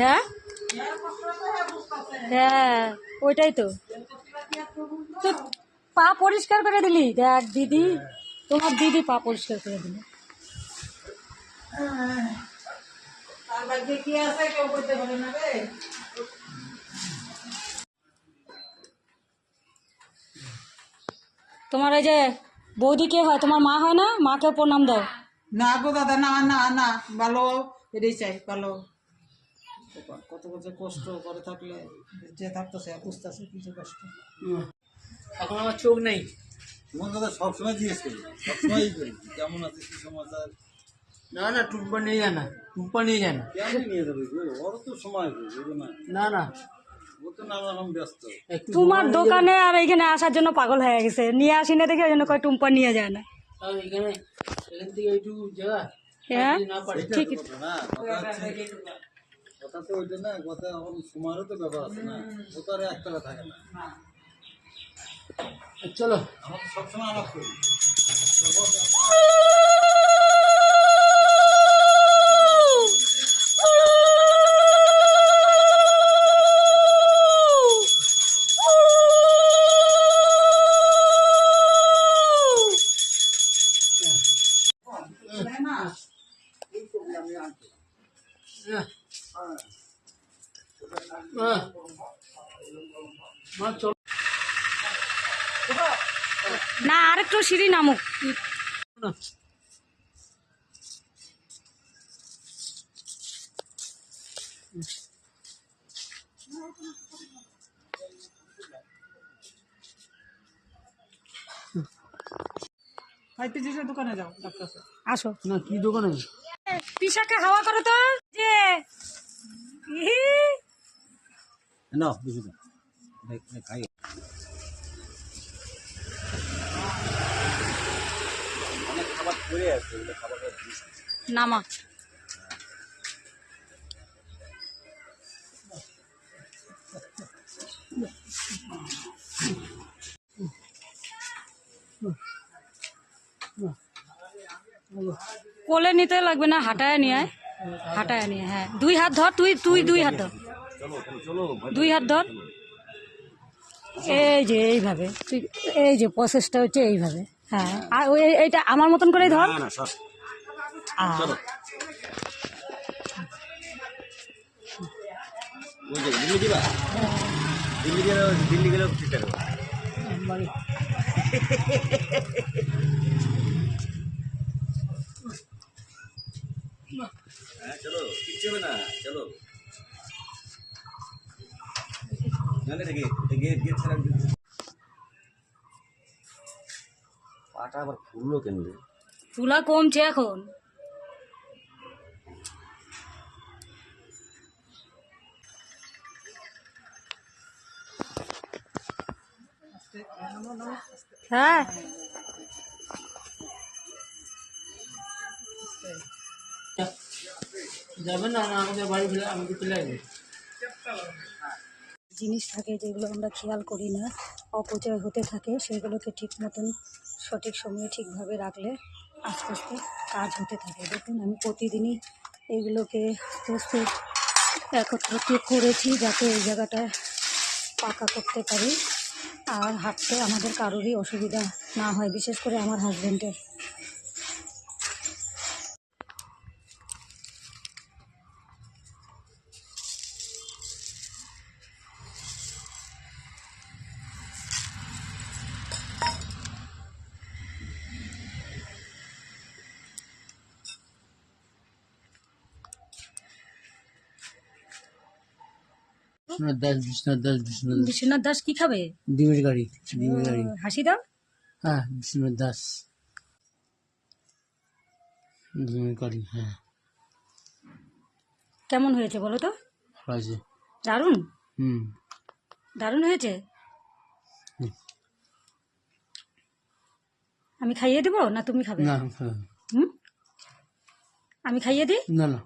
হ্যাঁ হ্যাঁ, ওইটাই তো। তুই পা পরিষ্কার করে দিলি, দেখ দিদি, তোমার দিদি পা পরিষ্কার করে দিল। তোমার এই যে বৌদি কে হয়? তোমার মা হয় না? মাকে প্রণাম দাও। না গো দাদা, না না না, ভালো এটাই চাই, ভালো। কত কত কষ্ট করে থাকলে যে থাকতেছে বুঝতেছে কিছু কষ্ট। এখন আমার চোখ নেই। তোমার কথা সবসময় জিজ্ঞেস করি, সবসময় করি কেমন আছে, কি সমাচার। না না, টুম্পা নিয়ে যায় না, টুম্পা নিয়ে যায় না। কেমন নিয়ে যাবে গো, ওর তো সময় বুঝো না। না না, ও তো নানা রকম ব্যস্ত। একটু তোমার দোকানে আর এইখানে আসার জন্য পাগল হয়ে গেছে, নিয়ে আসি না দেখে ওই জন্য কয় টুম্পা নিয়ে যায় না। এখানে এখান থেকে এইটুকু জায়গা হ্যাঁ না পারে। ঠিক। না কথা তো ওইটা না, কথা এখন সময়েরও তো ব্যাপার আছে না, ও তো আর একটা থাকে না। চলো, আমার তো সবসময় আলাপ করি। মা চলো না, আরেকটু সিঁড়ি নামুক। না। খাইতে যেসব দোকানে যাও ডাক্তার। আসো না, কি দোকানে? পিসাকে হাওয়া করো তো যে না বুঝি না, খাই অনেক খাবার পরে আছে, ওগুলো খাবার নামা। কোলে নিতে লাগবে না, হাঁটায় নিয়ে আয়, হাঁটায় নিয়ে। হ্যাঁ, দুই হাত ধর, তুই তুই দুই হাত ধর, দুই হাত ধর। এই যে এইভাবে তুই, এই যে প্রসেসটা হচ্ছে এইভাবে। হ্যাঁ, আর ওই এইটা আমার মতন করেই ধর। চলো দিল্লি দিবা, দিল্লি গেলেও ঠিক আছে। হ্যাঁ চলো, কিচ্ছু হবে না, চলো। পাটা আবার ফুললো কেন? চুলা কমছে এখন। হ্যাঁ যাবেন না, আমাদের বাড়ি ফেলে আমাকে ফেলে আসবে। জিনিস থাকে যেগুলো আমরা খেয়াল করি না, অপচয় হতে থাকে, সেগুলোকে ঠিক মতন সঠিক সময়ে ঠিকভাবে রাখলে আস্তে আস্তে কাজ হতে থাকে। দেখুন আমি প্রতিদিনই এগুলোকে প্রস্তুত একত্রিত করেছি যাতে এই জায়গাটা পাকা করতে পারি আর হাঁটতে আমাদের কারোরই অসুবিধা না হয়, বিশেষ করে আমার হাজব্যান্ডের। বিশ্বনাথ দাস কি খাবে? ডিমের গাড়ি, ডিমের গাড়ি। হাসি দাও। হ্যাঁ, বিশ্বনাথ দাস ডিমের গাড়ি। হ্যাঁ, কেমন হয়েছে বলো তো? হয়েছে। দারুণ, হুম। দারুণ হয়েছে। আমি খাইয়ে দেবো না তুমি খাবে? না, হুম, আমি খাইয়ে দিই। না না।